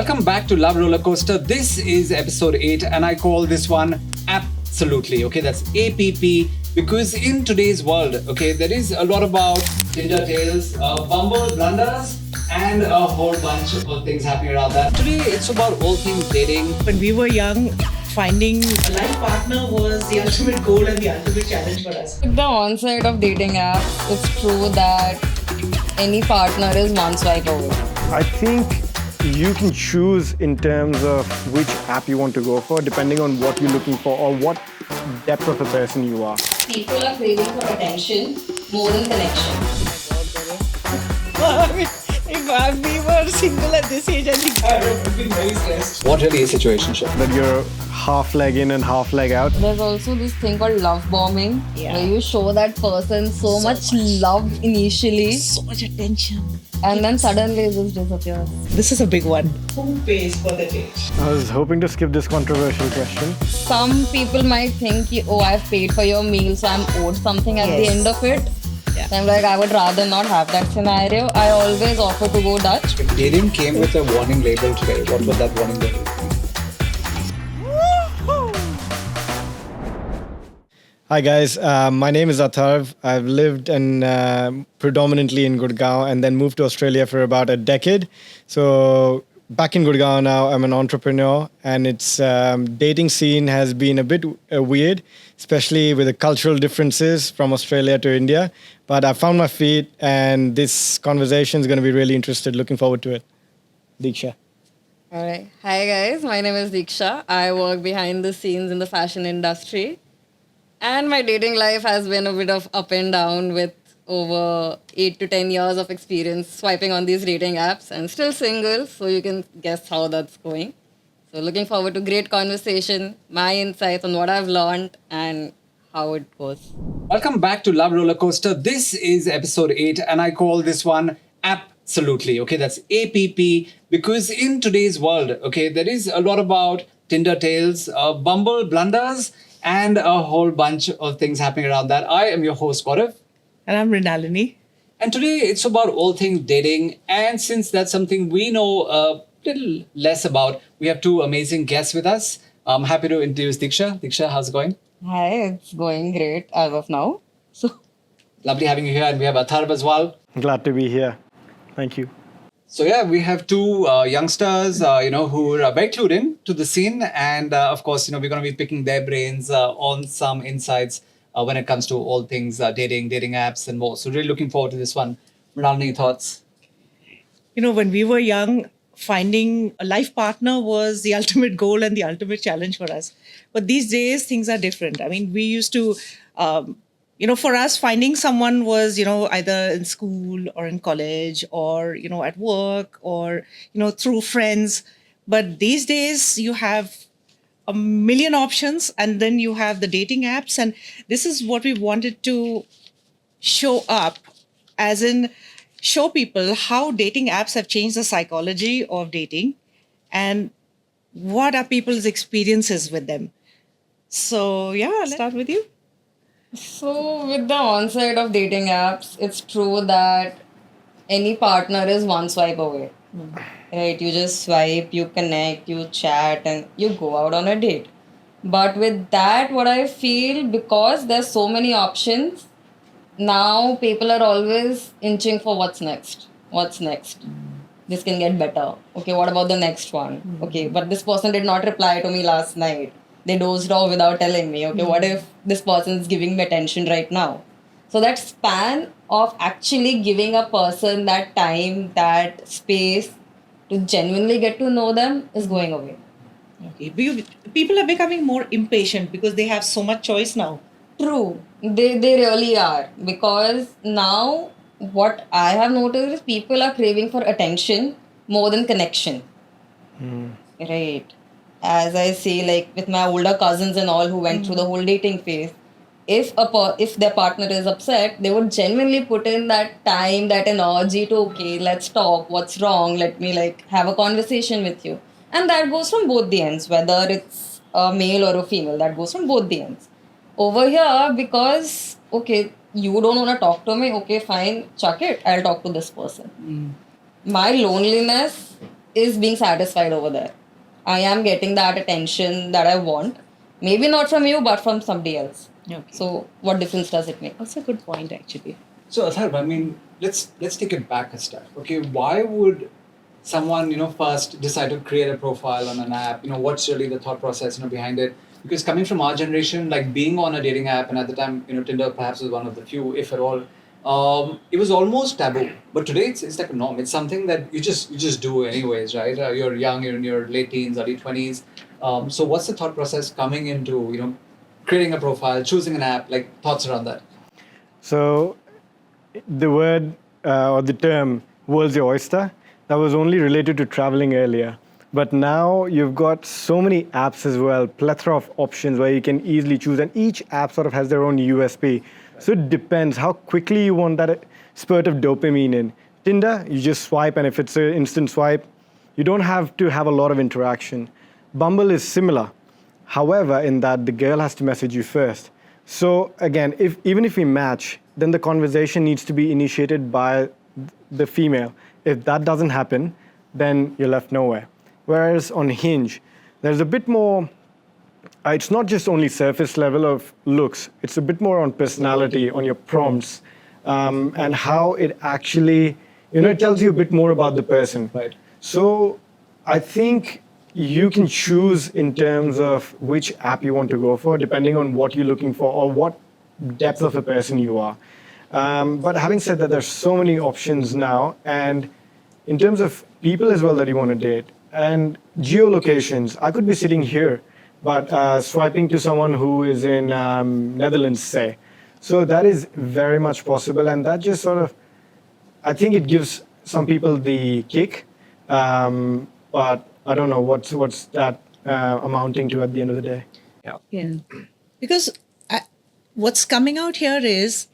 Welcome back to Love Rollercoaster. This is episode 8, and I call this one Absolutely. Okay, that's APP. Because in today's world, okay, there is a lot about Tinder tales, Bumble blunders, and a whole bunch of things happening around that. Today, it's about all things dating. When we were young, finding a life partner was the ultimate goal and the ultimate challenge for us. With the onset of dating apps, it's true that any partner is one swipe away. I think you can choose in terms of which app you want to go for, depending on what you're looking for or what depth of a person you are. People are craving for attention more than connection. If we were single at this age, I think I would have been very stressed. What really is situationship? That you're half leg in and half leg out. There's also this thing called love bombing, where you show that person so much love initially, So much attention. and then suddenly it just disappears. This is a big one. Who pays for the date? I was hoping to skip this controversial question. Some people might think, oh, I've paid for your meal, so I'm owed something at the Yes. end of it. Yeah. So I'm like, I would rather not have that scenario. I always offer to go Dutch. If dating came with a warning label today, what would that warning label be? Hi guys, my name is Atharv. I've lived predominantly in Gurgaon and then moved to Australia for about a decade. So back in Gurgaon now, I'm an entrepreneur, and its dating scene has been a bit weird, especially with the cultural differences from Australia to India. But I found my feet, and this conversation is going to be really interesting. Looking forward to it. Diksha. All right. Hi, guys. My name is Diksha. I work behind the scenes in the fashion industry. And my dating life has been a bit of up and down with over 8 to 10 years of experience swiping on these dating apps and still single. So you can guess how that's going. So looking forward to great conversation, my insights on what I've learned and how it goes. Welcome back to Love Rollercoaster. This is episode 8, and I call this one Absolutely. Okay, that's APP. Because in today's world, okay, there is a lot about Tinder tales, Bumble blunders, and a whole bunch of things happening around that. I am your host, Gaurav. And I'm Mrinalini. And today it's about all things dating. And since that's something we know a little less about, we have two amazing guests with us. I'm happy to introduce Diksha. Diksha, how's it going? Hi, it's going great as of now. So Lovely having you here. And we have Atharv as well. Glad to be here. Thank you. So yeah, we have two youngsters, who are very clued in to the scene. And of course, we're going to be picking their brains on some insights when it comes to all things dating apps and more. So really looking forward to this one. Mrinalini, thoughts? When we were young, finding a life partner was the ultimate goal and the ultimate challenge for us. But these days, things are different. I mean, we used to, for us, finding someone was, either in school or in college or, at work or, through friends. But these days, you have a million options, and then you have the dating apps. And this is what we wanted to show up, as in show people how dating apps have changed the psychology of dating and what are people's experiences with them. So, yeah, let's start with you. So, with the onset of dating apps, it's true that any partner is one swipe away. Right? You just swipe, you connect, you chat, and you go out on a date. But with that, what I feel, because there's so many options, now people are always inching for what's next. What's next? This can get better. Okay, what about the next one? Okay, but this person did not reply to me last night. They dozed off without telling me. Okay, what if this person is giving me attention right now? So that span of actually giving a person that time, that space to genuinely get to know them is going away. Okay. People are becoming more impatient because they have so much choice now. True. They really are. Because now what I have noticed is people are craving for attention more than connection. Right. As I say, like with my older cousins and all who went through the whole dating phase, if their partner is upset, they would genuinely put in that time, that energy to, okay, let's talk, what's wrong, let me have a conversation with you. And that goes from both the ends, whether it's a male or a female, that goes from both the ends. Over here, because, okay, you don't want to talk to me, okay, fine, chuck it, I'll talk to this person. My loneliness is being satisfied over there. I am getting that attention that I want. Maybe not from you, but from somebody else. Okay. So what difference does it make? That's a good point, actually. So Atharv, I mean, let's take it back a step. Okay, why would someone first decide to create a profile on an app? What's really the thought process behind it? Because coming from our generation, like being on a dating app, and at the time Tinder perhaps was one of the few, if at all. It was almost taboo, but today it's like a norm. It's something that you just do anyways, right? You're young, you're in your late teens, early 20s. So what's the thought process coming into creating a profile, choosing an app, like thoughts around that? So the word or the term "world's your oyster" that was only related to traveling earlier. But now you've got so many apps as well, plethora of options where you can easily choose, and each app sort of has their own USP. So it depends how quickly you want that spurt of dopamine in. Tinder, you just swipe, and if it's an instant swipe, you don't have to have a lot of interaction. Bumble is similar. However, in that the girl has to message you first. So again, even if we match, then the conversation needs to be initiated by the female. If that doesn't happen, then you're left nowhere. Whereas on Hinge, there's a bit more, it's not just only surface level of looks, it's a bit more on personality, on your prompts, and how it actually, it tells you a bit more about the person. Right. So I think you can choose in terms of which app you want to go for, depending on what you're looking for or what depth of a person you are. But having said that, there's so many options now, and in terms of people as well that you want to date, and geolocations. I could be sitting here, but swiping to someone who is in Netherlands, say. So that is very much possible, and that just sort of, I think it gives some people the kick, but I don't know what's that amounting to at the end of the day. Yeah. Because what's coming out here is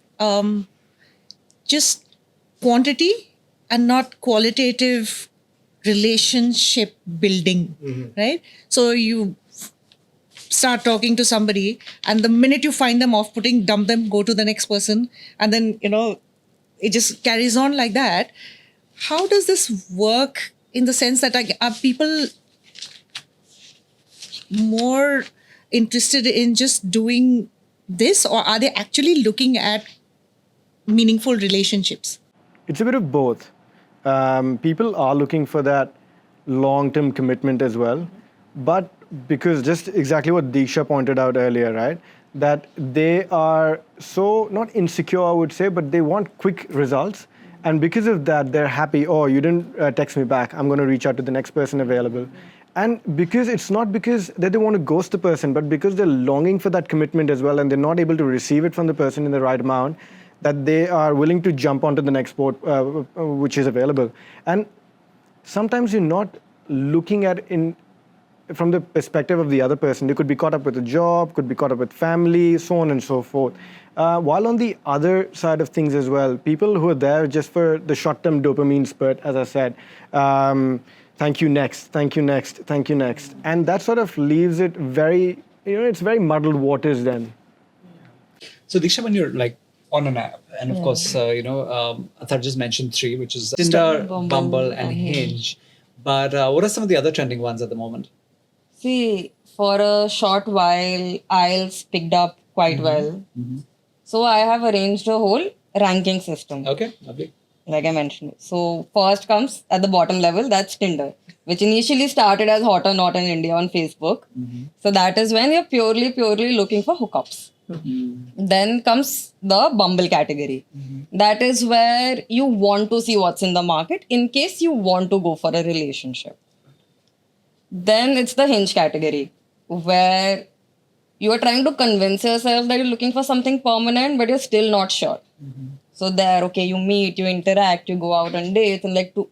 just quantity and not qualitative relationship building, right? So you start talking to somebody, and the minute you find them off-putting, dump them, go to the next person, and then, it just carries on like that. How does this work in the sense that are people more interested in just doing this, or are they actually looking at meaningful relationships? It's a bit of both. People are looking for that long-term commitment as well, but because just exactly what Disha pointed out earlier, right? That they are so, not insecure, I would say, but they want quick results. And because of that, they're happy, oh, you didn't text me back, I'm going to reach out to the next person available. And because it's not because that they want to ghost the person, but because they're longing for that commitment as well, and they're not able to receive it from the person in the right amount, that they are willing to jump onto the next boat which is available. And sometimes you're not looking at it from the perspective of the other person. They could be caught up with a job, could be caught up with family, so on and so forth. While on the other side of things as well, people who are there just for the short-term dopamine spurt, as I said, thank you next, thank you next, thank you next. And that sort of leaves it very, it's very muddled waters then. So Diksha, when you're like on an app, and of course, Athar just mentioned 3, which is Tinder, Bumble, and Hinge. But what are some of the other trending ones at the moment? See, for a short while, IELTS picked up quite well. So I have arranged a whole ranking system. Okay, lovely. Like I mentioned. So first comes at the bottom level, that's Tinder, which initially started as hot or not in India on Facebook. So that is when you're purely looking for hookups. Then comes the Bumble category. That is where you want to see what's in the market in case you want to go for a relationship. Then it's the Hinge category, where you are trying to convince yourself that you're looking for something permanent, but you're still not sure. So there, okay, you meet, you interact, you go out on dates, and like 2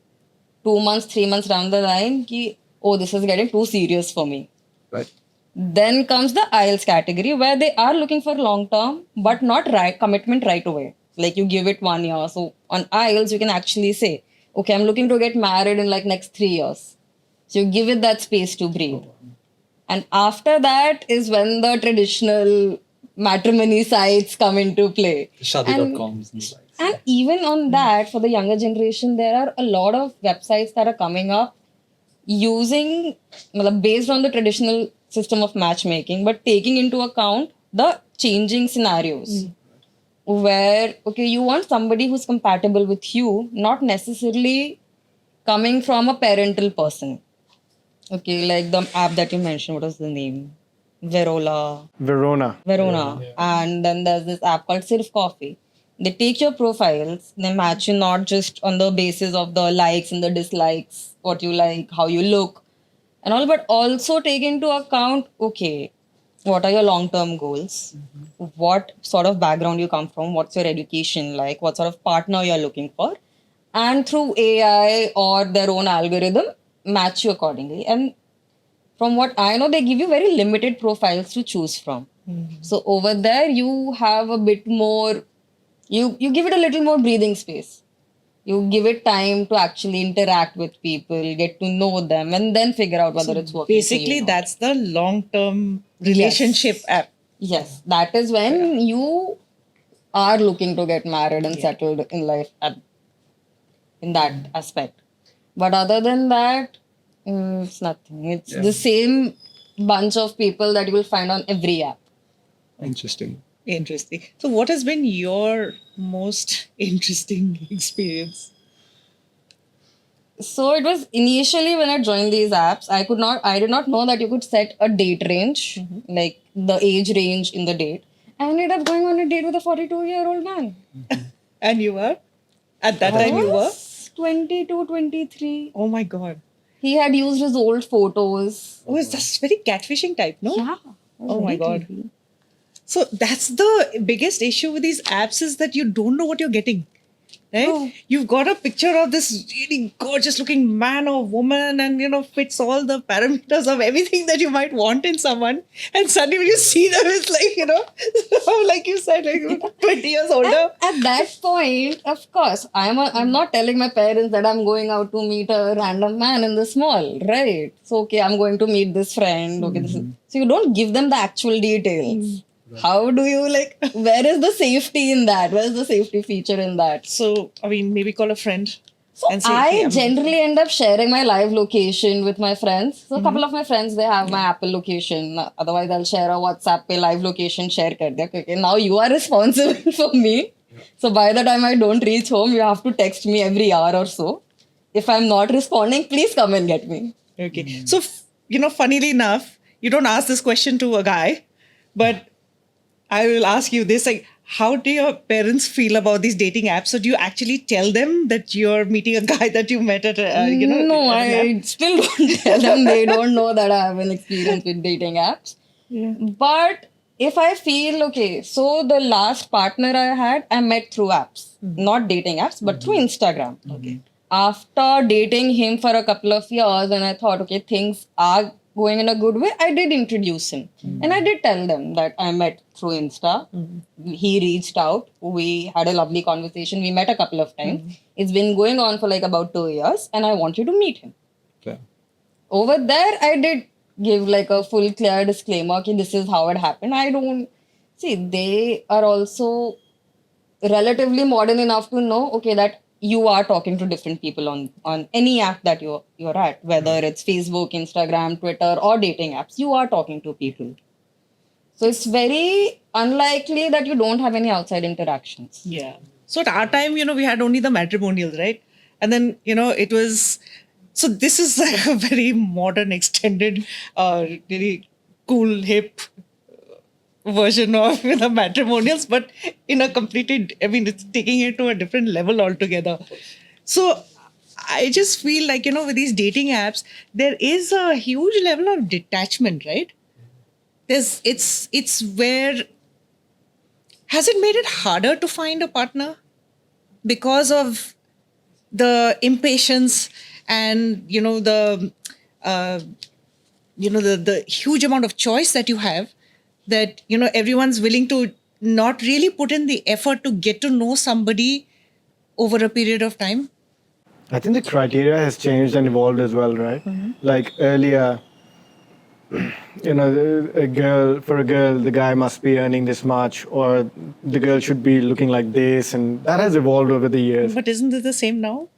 months, 3 months down the line, this is getting too serious for me. Right. Then comes the IELTS category, where they are looking for long term, but not commitment right away. Like you give it 1 year. So on IELTS, you can actually say, okay, I'm looking to get married in like next 3 years. So you give it that space to breathe. And after that is when the traditional matrimony sites come into play. Shadi.coms and sites. And even on that, for the younger generation, there are a lot of websites that are coming up using, based on the traditional system of matchmaking, but taking into account the changing scenarios where, okay, you want somebody who's compatible with you, not necessarily coming from a parental person. Okay, like the app that you mentioned, what was the name? Verona. Verona. And then there's this app called Sirf Coffee. They take your profiles, they match you not just on the basis of the likes and the dislikes, what you like, how you look, and all, but also take into account, okay, what are your long-term goals? What sort of background you come from? What's your education like? What sort of partner you're looking for? And through AI or their own algorithm, match you accordingly. And from what I know, they give you very limited profiles to choose from. So over there, you have a bit more, you give it a little more breathing space. You give it time to actually interact with people, get to know them, and then figure out whether it's working. Basically, that's the long-term relationship app. Yes, that is when you are looking to get married and settled in life in that aspect. But other than that, it's nothing. It's the same bunch of people that you will find on every app. Interesting. Interesting. So, what has been your most interesting experience? So it was initially when I joined these apps, I did not know that you could set a date range, like the age range in the date. I ended up going on a date with a 42-year-old man. And you were? At that time, you were? 22, 23. Oh my God. He had used his old photos. Oh, it's just very catfishing type, no? Yeah. Oh my God. So that's the biggest issue with these apps is that you don't know what you're getting. Right? Oh. You've got a picture of this really gorgeous looking man or woman and, fits all the parameters of everything that you might want in someone. And suddenly when you see them, it's like, like you said, like 20 years older. At that point, of course, I'm not telling my parents that I'm going out to meet a random man in the mall, right? So, okay, I'm going to meet this friend. Okay, so you don't give them the actual details. How do you where is the safety in that? Where is the safety feature in that? So, maybe call a friend. So and say, I hey, generally end up sharing my live location with my friends. So a couple of my friends, they have my Apple location. Otherwise, I'll share a WhatsApp pe live location share kar diya. Okay, now you are responsible for me. So by the time I don't reach home, you have to text me every hour or so. If I'm not responding, please come and get me. Okay. So, funnily enough, you don't ask this question to a guy, but I will ask you this, how do your parents feel about these dating apps? So do you actually tell them that you're meeting a guy that you met at, No, at I still don't tell them. They don't know that I have an experience with dating apps. Yeah. But if I feel, okay, so the last partner I had, I met through apps. Not dating apps, but through Instagram. Okay. After dating him for a couple of years, and I thought, okay, things are going in a good way, I did introduce him. And I did tell them that I met through Insta. He reached out. We had a lovely conversation. We met a couple of times. It's been going on for about 2 years, and I want you to meet him. Fair. Over there, I did give a full clear disclaimer, okay, this is how it happened. I don't... See, they are also relatively modern enough to know, okay, that you are talking to different people on any app that you're at, whether it's Facebook, Instagram, Twitter, or dating apps. You are talking to people. So it's very unlikely that you don't have any outside interactions. Yeah. So at our time, we had only the matrimonials, right? And then, it was... So this is a very modern, extended, really cool, hip version of the matrimonials, but in a completely, it's taking it to a different level altogether. So I just feel like, with these dating apps, there is a huge level of detachment, right? It's where, has it made it harder to find a partner because of the impatience and, the huge amount of choice that you have, that, everyone's willing to not really put in the effort to get to know somebody over a period of time? I think the criteria has changed and evolved as well, right? Like earlier, a girl, the guy must be earning this much, or the girl should be looking like this, and that has evolved over the years. But isn't it the same now?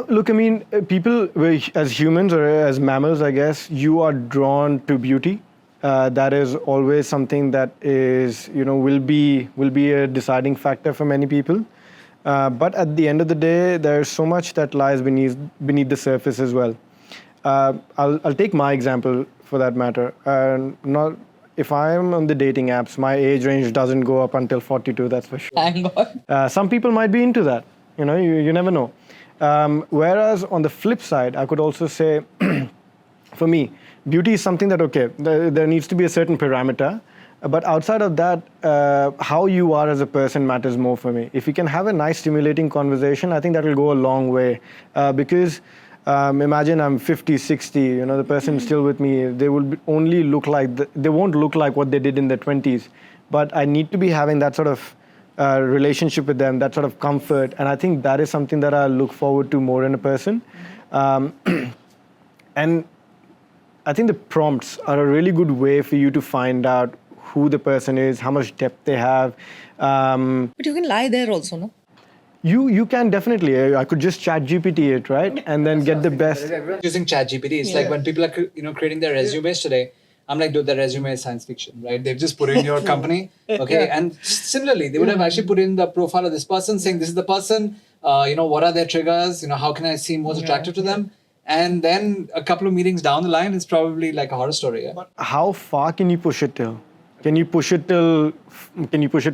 Look, I mean, people, as humans or as mammals, I guess, you are drawn to beauty. That is always something that is, will be a deciding factor for many people. But at the end of the day, there's so much that lies beneath the surface as well. I'll take my example for that matter. Not if I'm on the dating apps, my age range doesn't go up until 42. That's for sure. Thank God. Some people might be into that. You never know. Whereas on the flip side, I could also say, for me, beauty is something that, okay, there needs to be a certain parameter. But outside of that, how you are as a person matters more for me. If you can have a nice, stimulating conversation, I think that will go a long way. Because imagine I'm 50, 60, the person still with me, they will only look like, they won't look like what they did in their 20s. But I need to be having that sort of relationship with them, that sort of comfort. And I think that is something that I look forward to more in a person. And I think the prompts are a really good way for you to find out who the person is, how much depth they have. But you can lie there also, no? You can definitely. I could just chat GPT it, right? And then get the best. Everyone's using ChatGPT. It's like when people are creating their resumes today. I'm like, dude, the resume is science fiction, right? They've just put in your company, okay? And similarly, they would have actually put in the profile of this person, saying this is the person. What are their triggers? How can I seem most attractive to them? And then a couple of meetings down the line, it's probably like a horror story. Yeah? But how far can you push it till? Can you push it for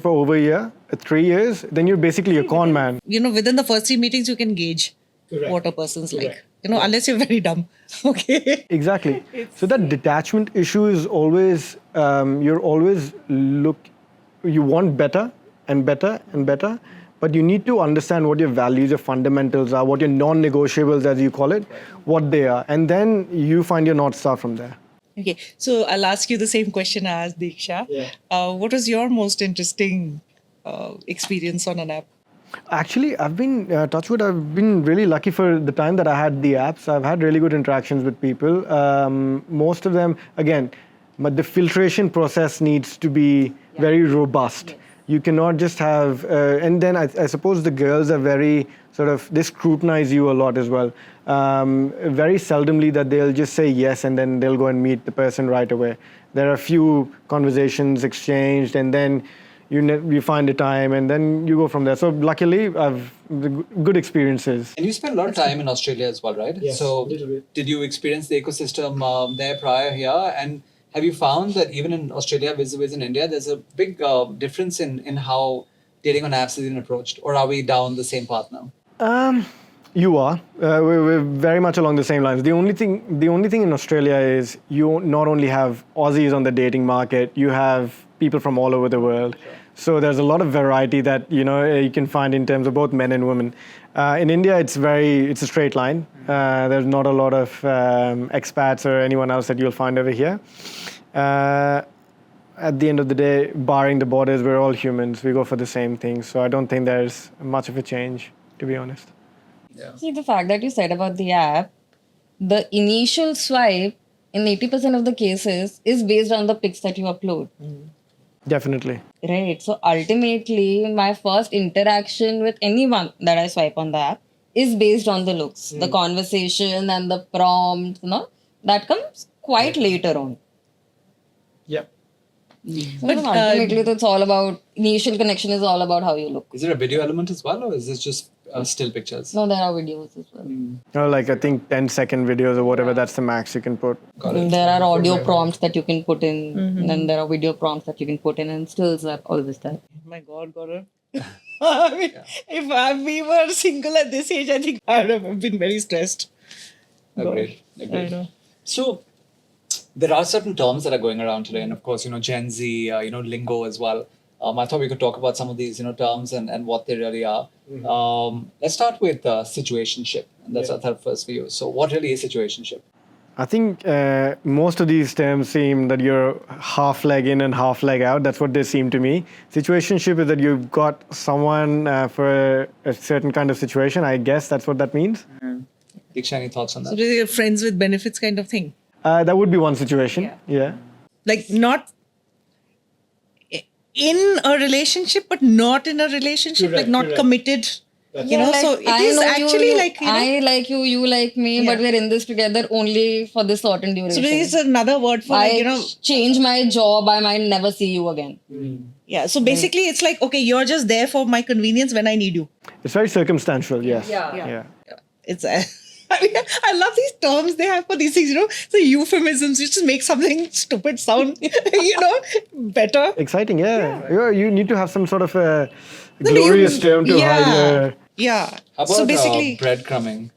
over a year, 3 years? Then you're basically a con man. Within the first 3 meetings, you can gauge what a person's like. Unless you're very dumb. Okay. Exactly. So that detachment issue is always, you want better and better and better, but you need to understand what your values, your fundamentals are, what your non-negotiables, as you call it, what they are. And then you find your North Star from there. Okay. So I'll ask you the same question I asked Diksha. Yeah. What was your most interesting experience on an app? Actually, I've been, touchwood, I've been really lucky for the time that I had the apps. I've had really good interactions with people. Most of them, again, but the filtration process needs to be very robust. Yes. You cannot just have, and then I suppose the girls are very they scrutinize you a lot as well. Very seldomly that they'll just say yes and then they'll go and meet the person right away. There are a few conversations exchanged and then you find a time and then you go from there. So luckily, I've good experiences. And you spent a lot of time in Australia as well, right? Yes, so a little bit. Did you experience the ecosystem there prior here? And have you found that even in Australia vis-a-vis in India, there's a big difference in how dating on apps is even approached? Or are we down the same path now? You are. We're very much along the same lines. The only thing in Australia is you not only have Aussies on the dating market, you have people from all over the world. Sure. So there's a lot of variety that you can find in terms of both men and women. In India, it's a straight line. There's not a lot of expats or anyone else that you'll find over here. At the end of the day, barring the borders, we're all humans. We go for the same thing. So I don't think there's much of a change, to be honest. Yeah. See, the fact that you said about the app, the initial swipe in 80% of the cases is based on the pics that you upload. Definitely. Right. So ultimately, my first interaction with anyone that I swipe on the app is based on the looks, the conversation and the prompt, that comes quite later on. Yep. But ultimately, it's all about, initial connection is all about how you look. Is there a video element as well, or is this just still pictures? No, there are videos as well. I think 10-second videos or whatever, that's the max you can put. There are audio prompts that you can put in, and then there are video prompts that you can put in, and stills are always there. My God, Gaurav. If we were single at this age, I think I would have been very stressed. Agreed. I know. So, there are certain terms that are going around today, and of course, Gen Z, lingo as well. I thought we could talk about some of these, terms and what they really are. Let's start with situationship, and that's our third first for you. So, what really is situationship? I think most of these terms seem that you're half leg in and half leg out. That's what they seem to me. Situationship is that you've got someone for a certain kind of situation. I guess that's what that means. Diksha, any thoughts on that? So, this is a friends with benefits kind of thing. That would be one situation. Yeah. Like not in a relationship, but not in a relationship. Correct, like not correct. committed So it is actually like, I like you, you like me, but we're in this together only for this certain duration. so it's another word for like, change my job, I might never see you again. yeah. So basically it's like, okay, you're just there for my convenience when I need you. It's very circumstantial, yes. Yeah. It's I mean, I love these terms they have for these things, the euphemisms, which just make something stupid sound, better. Exciting, yeah. You need to have some sort of a glorious term to hide your... Yeah. How about So basically, breadcrumbing?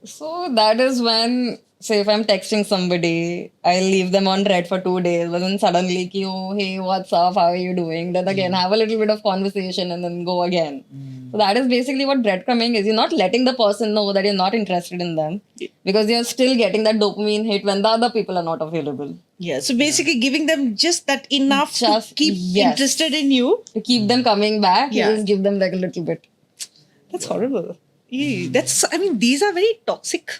So that is when, say, if I'm texting somebody, I'll leave them on red for 2 days, but then suddenly, ki, oh, hey, what's up? How are you doing? Then again, have a little bit of conversation and then go again. So that is basically what breadcrumbing is. You're not letting the person know that you're not interested in them because you're still getting that dopamine hit when the other people are not available. yeah. So basically giving them just that enough to keep interested in you. To keep them coming back, you Yeah. just give them like a little bit. That's horrible. These are very toxic.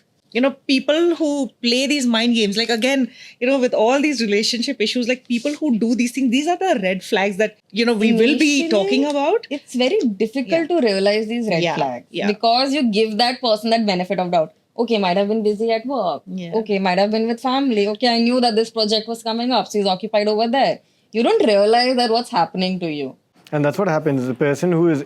People who play these mind games, like again, with all these relationship issues, like people who do these things, these are the red flags that, we will be Initially, talking about. It's very difficult to realize these red flags because you give that person that benefit of doubt. Okay, might have been busy at work. Yeah. Okay, might have been with family. Okay, I knew that this project was coming up. So he's occupied over there. You don't realize that what's happening to you. And that's what happens. The person who is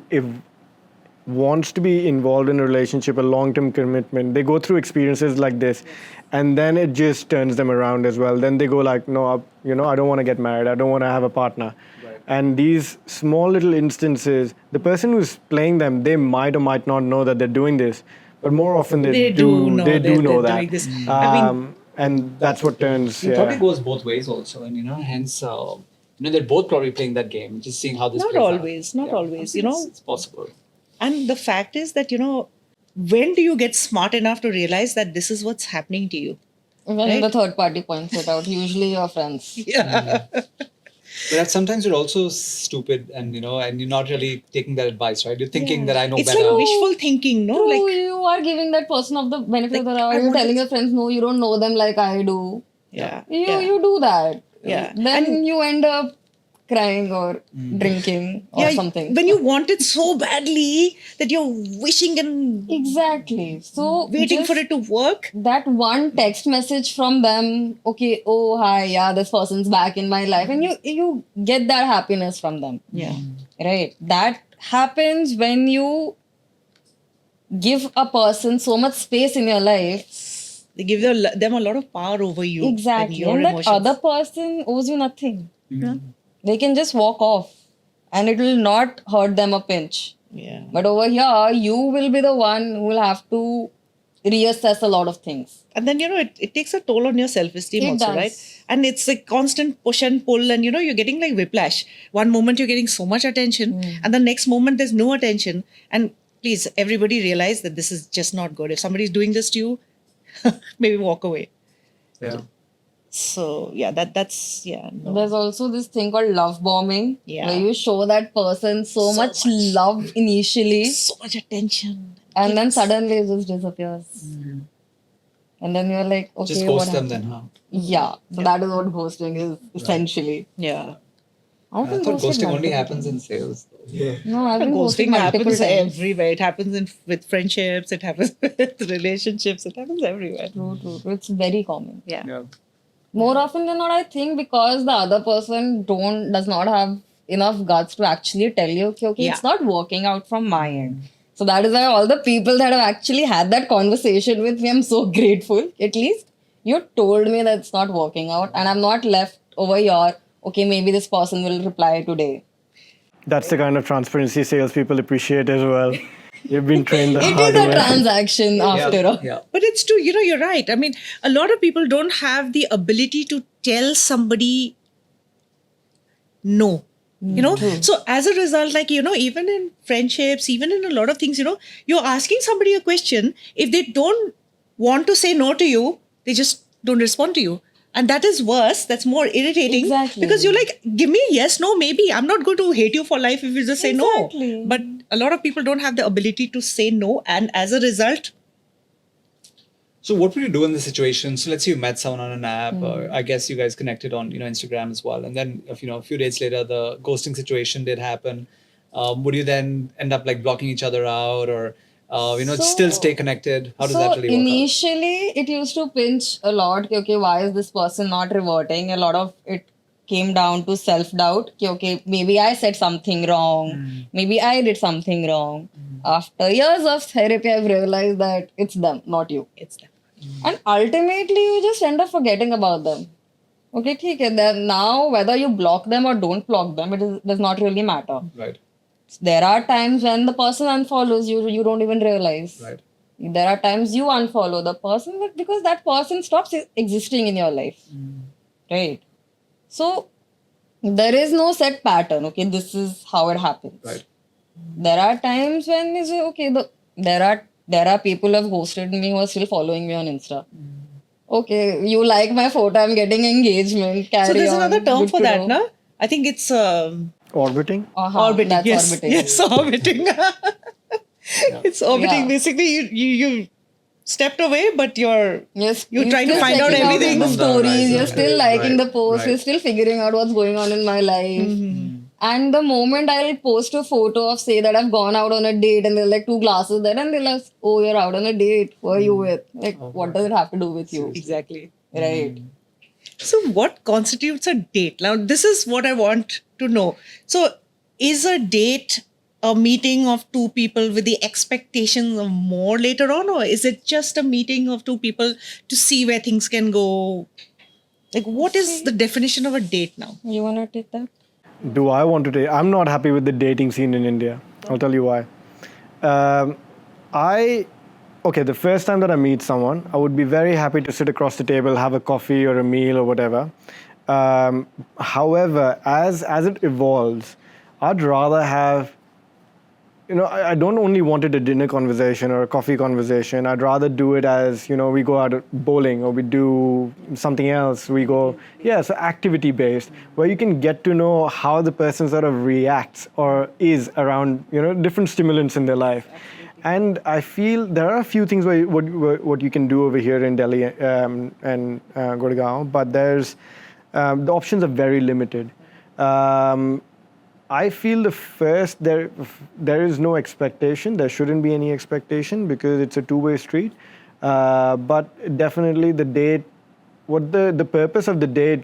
wants to be involved in a relationship, a long-term commitment, they go through experiences like this, and then it just turns them around as well. Then they go like, no, I don't want to get married. I don't want to have a partner. Right. And these small little instances, the person who's playing them, they might or might not know that they're doing this, but more often they do know that. Doing this. And that's what turns. It probably goes both ways also, and hence. They're both probably playing that game, just seeing how this Not plays always, out. not always, It's possible. And the fact is that, when do you get smart enough to realize that this is what's happening to you? When the third party points it out, usually your friends. Yeah. But sometimes you're also stupid and you're not really taking that advice, right? You're thinking that I know It's better. like wishful thinking, no? True, you are giving that person of the benefit of the doubt. You're telling your friends, no, you don't know them like I do. Yeah. You do that. Yeah. Then you end up crying or drinking or something. When you want it so badly that you're wishing and Exactly. So waiting for it to work. That one text message from them, okay, oh hi, yeah, this person's back in my life, and you get that happiness from them. Yeah. Right. That happens when you give a person so much space in your life. They give them a lot of power over you. Exactly. And your And that emotions. other person owes you nothing. They can just walk off and it will not hurt them a pinch. Yeah. But over here, you will be the one who will have to reassess a lot of things. And then, it takes a toll on your self-esteem It also, does. right? And it's a constant push and pull and, you're getting like whiplash. One moment you're getting so much attention and the next moment there's no attention. And please, everybody realize that this is just not good. If somebody's doing this to you, maybe walk away. Yeah. So, that's. No. There's also this thing called love bombing, Yeah. where you show that person so much love initially, So much attention. and then suddenly it just disappears. And then you're like, okay, Just what ghost them happened? then, huh? Yeah. So that is what ghosting is essentially. Yeah. I've I been thought ghosted ghosting only multiple happens in times. sales. No, I've been ghosted Ghosting multiple happens times. everywhere. It happens with friendships. It happens with relationships. It happens everywhere. True. It's very common. Yeah. More often than not, I think because the other person does not have enough guts to actually tell you, okay, it's not working out from my end. So that is why all the people that have actually had that conversation with me, I'm so grateful. At least you told me that it's not working out, and I'm not left over here. Okay, maybe this person will reply today. That's the kind of transparency salespeople appreciate as well. You've been trained the It hard is a way. transaction after all. Yeah. But it's true, you're right. I mean, a lot of people don't have the ability to tell somebody no. So as a result, like, even in friendships, even in a lot of things, you're asking somebody a question. If they don't want to say no to you, they just don't respond to you. And that is worse. That's more irritating. Exactly. Because you're like, give me yes, no, maybe. I'm not going to hate you for life if you just say Exactly. no. But a lot of people don't have the ability to say no. And as a result, So what would you do in this situation? So let's say you met someone on an app, or I guess you guys connected on Instagram as well, and then a few days later the ghosting situation did happen. would you then end up like blocking each other out, or So- still stay connected? How does that really work out? Initially, it used to pinch a lot. Okay, why is this person not reverting? A lot of it came down to self-doubt. Okay, maybe I said something wrong. Maybe I did something wrong. After years of therapy, I've realized that it's them, not you. It's them. And ultimately, you just end up forgetting about them. Okay, okay. Then now, whether you block them or don't block them, does not really matter. Right. There are times when the person unfollows you, you don't even realize. Right. There are times you unfollow the person because that person stops existing in your life. Right. So there is no set pattern. Okay, this is how it happens. Right. There are times when is okay. There are people who have ghosted me who are still following me on Insta. Okay, you like my photo, I'm getting engagement. Carry So there's on, another term good for to that, know. no? I think it's Orbiting. orbiting. That's Yes, orbiting. yes, orbiting. It's orbiting. Yeah. Basically, you stepped away, but you're Yes, You're trying to still find out checking everything. the On the stories, horizon. you're still liking Right, the post, right. you're still figuring out what's going on in my life. And the moment I'll post a photo of, say, that I've gone out on a date and there's like 2 glasses there, and they're like, oh, you're out on a date. Who are you with? Like, what does it have to do with you? exactly. Right. So, what constitutes a date? Now, this is what I want to know. So, is a date a meeting of two people with the expectations of more later on, or is it just a meeting of two people to see where things can go? Like, what is the definition of a date now? You want to take that? Do I want to date? I'm not happy with the dating scene in India. I'll tell you why. The first time that I meet someone, I would be very happy to sit across the table, have a coffee or a meal or whatever. However, as it evolves, I'd rather have, I don't only want it a dinner conversation or a coffee conversation. I'd rather do it as, we go out bowling or we do something else. We go, so activity based, where you can get to know how the person sort of reacts or is around, different stimulants in their life. And I feel there are a few things what you can do over here in Delhi and Gurgaon, but the options are very limited. I feel there is no expectation. There shouldn't be any expectation because it's a two-way street. But definitely the date, what the purpose of the date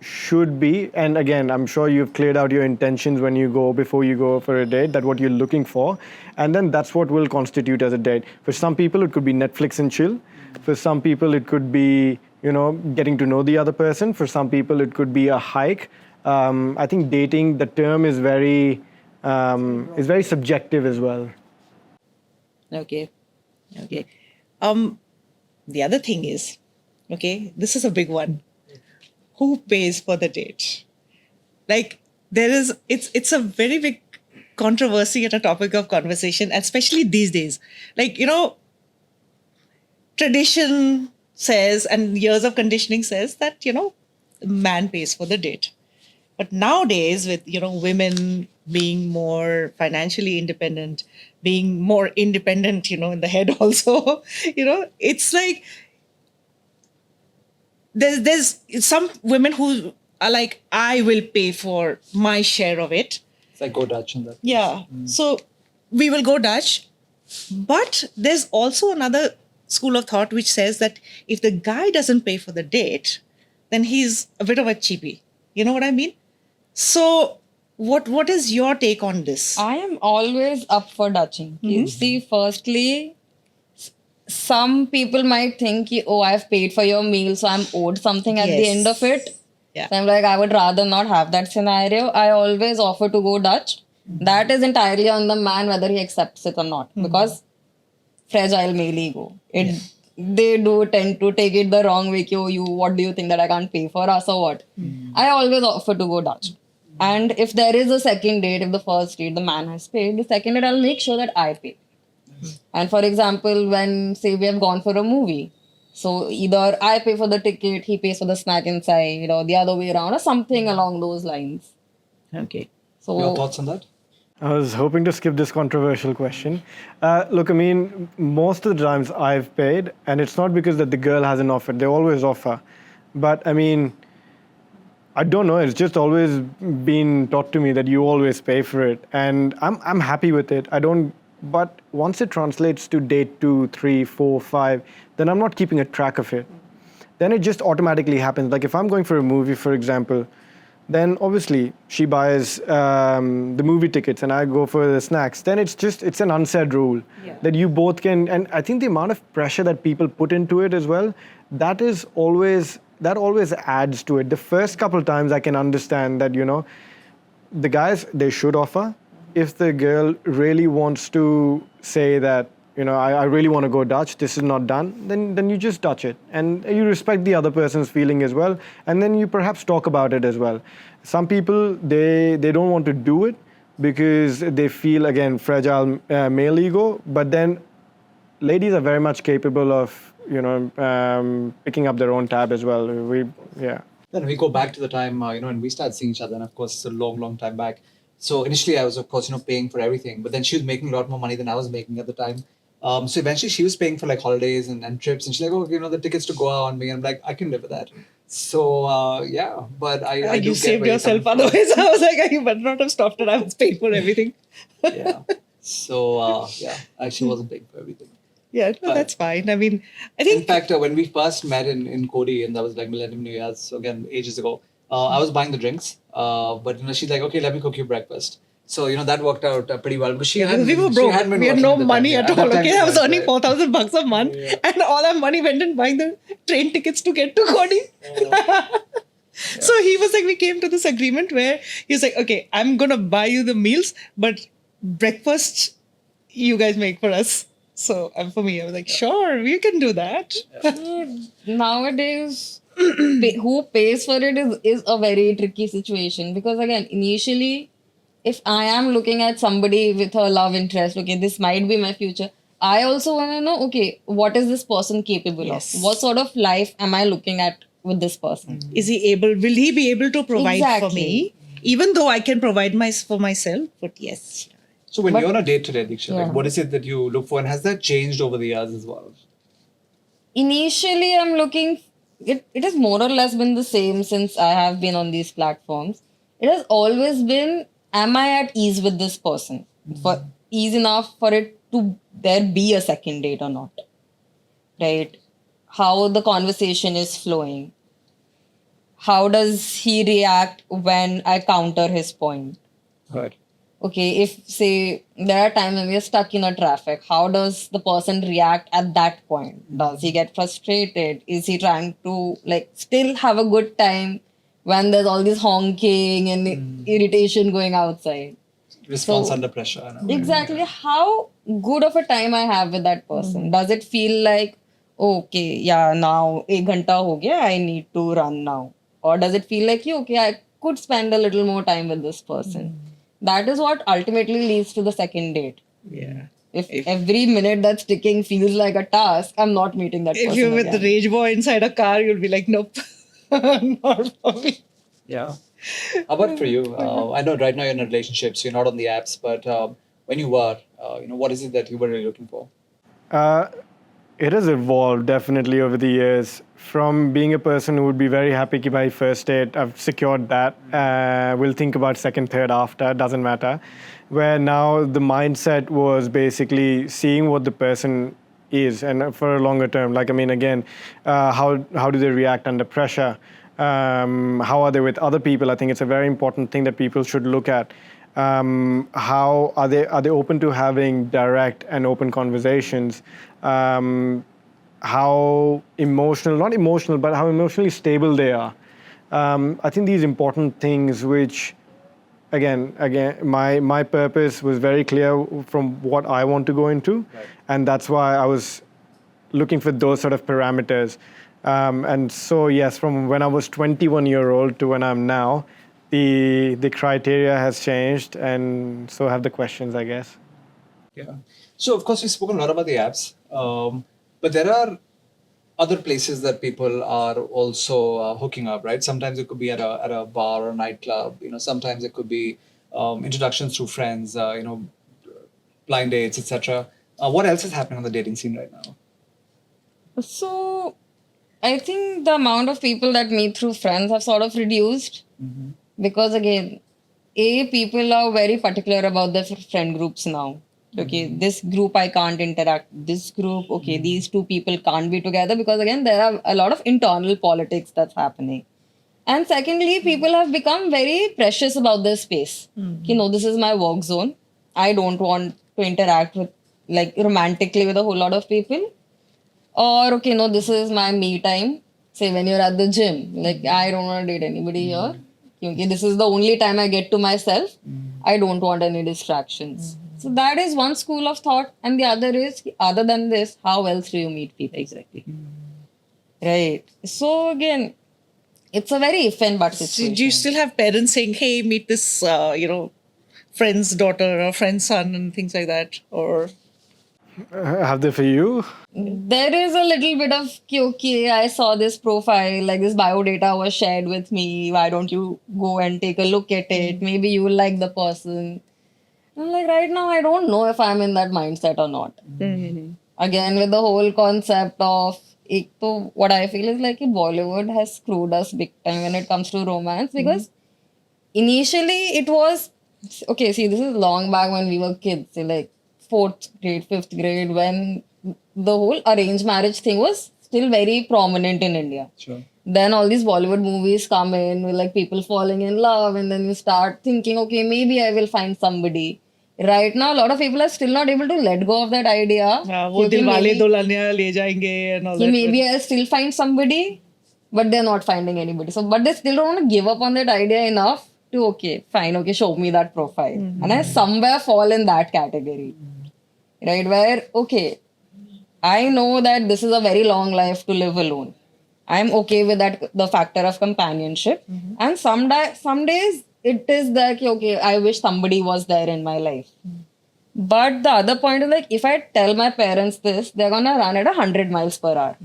should be, and again, I'm sure you've cleared out your intentions before you go for a date, that what you're looking for, and then that's what will constitute as a date. For some people, it could be Netflix and chill. For some people, it could be, getting to know the other person. For some people, it could be a hike. I think dating, the term is very subjective as well. Okay. The other thing is, this is a big one. Who pays for the date? Like, it's a very big controversy and a topic of conversation, especially these days. Like, tradition says, and years of conditioning says that, man pays for the date. But nowadays, with women being more financially independent, being more independent, in the head also, it's like there's some women who are like, I will pay for my share of it. It's like go Dutch in that. Yeah. So we will go Dutch. But there's also another school of thought which says that if the guy doesn't pay for the date, then he's a bit of a cheapie. You know what I mean? So what is your take on this? I am always up for Dutching. You see, firstly, some people might think, oh, I've paid for your meal, so I'm owed something at the Yes. end of it. Yeah. So I'm like, I would rather not have that scenario. I always offer to go Dutch. That is entirely on the man whether he accepts it or not. Because fragile male ego. They do tend to take it the wrong way. What do you think that I can't pay for us or what? I always offer to go Dutch. And if there is a second date, if the first date the man has paid, the second date I'll make sure that I pay. And for example, when say we have gone for a movie, so either I pay for the ticket, he pays for the snack inside, or the other way around, or something along those lines. Okay. So Your thoughts on that? I was hoping to skip this controversial question. Look, I mean, most of the times I've paid, and it's not because that the girl hasn't offered. They always offer. But I mean, I don't know. It's just always been taught to me that you always pay for it, and I'm happy with it. I don't. But once it translates to date 2, 3, 4, 5, then I'm not keeping a track of it. Then it just automatically happens. Like if I'm going for a movie, for example, then obviously she buys the movie tickets and I go for the snacks. Then it's an unsaid rule that you both can. And I think the amount of pressure that people put into it as well, that always adds to it. The first couple of times I can understand that, the guys, they should offer. If the girl really wants to say that, I really want to go Dutch, this is not done, then you just Dutch it. And you respect the other person's feeling as well. And then you perhaps talk about it as well. Some people, they don't want to do it because they feel, again, fragile male ego. But then ladies are very much capable of, picking up their own tab as well. Then we go back to the time, when we started seeing each other, and of course, it's a long, long time back. So initially, I was, of course, paying for everything, but then she was making a lot more money than I was making at the time. So eventually, she was paying for like holidays and trips, and she's like, "Oh, the tickets to Goa on me," and I'm like, "I can live with that." So yeah, but I do You get saved where you're yourself. coming from. Otherwise, I was like, you better not have stopped it. I was paying for everything. Yeah. So yeah, I actually wasn't paying for everything. Yeah, no, that's fine. I mean, I In think fact, when we first met in Cody, and that was like Millennium New Year's, so again, ages ago, I was buying the drinks, but she's like, "Okay, let me cook you breakfast." So that worked out pretty well because she had we were she broke. hadn't been We had working no at the money time. at That all. time Okay, we I was weren't, earning right? $4,000 a month, and all our money went in buying the train tickets to get to Cody. So he was like, we came to this agreement where he was like, okay, I'm gonna buy you the meals, but breakfast you guys make for us. So for me, I was like, sure, we can do that. Nowadays, who pays for it is a very tricky situation because again, initially, if I am looking at somebody with a love interest, okay, this might be my future. I also want to know, okay, what is this person capable Yes. of? What sort of life am I looking at with this person? Will he be able to provide for Exactly. me? Even though I can provide for myself, but yes. So when But- you're on a date today, Diksha, Yeah. like what is it that you look for, and has that changed over the years as well? Initially, I'm looking, it has more or less been the same since I have been on these platforms. It has always been, am I at ease with this person? For ease enough for it to there be a second date or not? Right? How the conversation is flowing. How does he react when I counter his point? Right. Okay, if say there are times when we are stuck in a traffic, how does the person react at that point? Does he get frustrated? Is he trying to like still have a good time when there's all this honking and irritation going outside? Response So- under pressure. in a way. Exactly how good of a time I have with that person. Does it feel like, okay, yeah, now 1 ghanta ho gaya, I need to run now? Or does it feel like, okay, I could spend a little more time with this person? That is what ultimately leads to the second date. Yeah. If every minute that's ticking feels like a task, I'm not meeting that person. If you're with the again. rage boy inside a car, you'll be like, nope, not for me. Yeah. How about for you? I know right now you're in a relationship, so you're not on the apps, but when you were, what is it that you were really looking for? It has evolved definitely over the years. From being a person who would be very happy ki bhai first date, I've secured that. We'll think about second, third after, doesn't matter. Where now the mindset was basically seeing what the person is and for a longer term. Like, I mean, again, how do they react under pressure? How are they with other people? I think it's a very important thing that people should look at. How are they open to having direct and open conversations? How not emotional, but how emotionally stable they are. I think these important things, which again, my purpose was very clear from what I want to go into, and that's why I was looking for those sort of parameters. And so yes, from when I was 21-year-old to when I'm now, the criteria has changed, and so have the questions, I guess. Yeah. So of course we've spoken a lot about the apps, but there are other places that people are also hooking up, right? Sometimes it could be at a bar or a nightclub. Sometimes it could be introductions through friends. Blind dates, etc. What else is happening on the dating scene right now? So I think the amount of people that meet through friends have sort of reduced because again, people are very particular about their friend groups now. Okay, this group I can't interact. This group, okay, these two people can't be together because again, there are a lot of internal politics that's happening. And secondly, people have become very precious about their space. You know, this is my work zone. I don't want to interact with like romantically with a whole lot of people. Or okay, no, this is my me time. Say when you're at the gym, like I don't want to date anybody here. Okay, this is the only time I get to myself. I don't want any distractions. So that is one school of thought, and the other is other than this, how else do you meet people? Exactly. Right. So again, it's a very if and but So situation. do you still have parents saying, "Hey, meet this, friend's daughter or friend's son," and things like that, or? Have they for you? There is a little bit of okay, I saw this profile, like this bio data was shared with me. Why don't you go and take a look at it? Maybe you will like the person. I'm like, right now, I don't know if I'm in that mindset or not. Again, with the whole concept of what I feel is like Bollywood has screwed us big time when it comes to romance because initially it was okay. See, this is long back when we were kids, say like fourth grade, fifth grade, when the whole arranged marriage thing was still very prominent in India. Sure. Then all these Bollywood movies come in with like people falling in love, and then you start thinking, okay, maybe I will find somebody. Right now, a lot of people are still not able to let go of that idea. वो क्योंकि दिल वाले maybe- Dulhania ले जाएंगे and all कि that. maybe I'll still find somebody, but they're not finding anybody. So, but they still don't want to give up on that idea enough to, okay, fine, okay, show me that profile. And I somewhere fall in that category, right? Where, okay, I know that this is a very long life to live alone. I'm okay with that, the factor of companionship. And some days it is like, okay, I wish somebody was there in my life. But the other point is like, if I tell my parents this, they're gonna run at 100 miles per hour.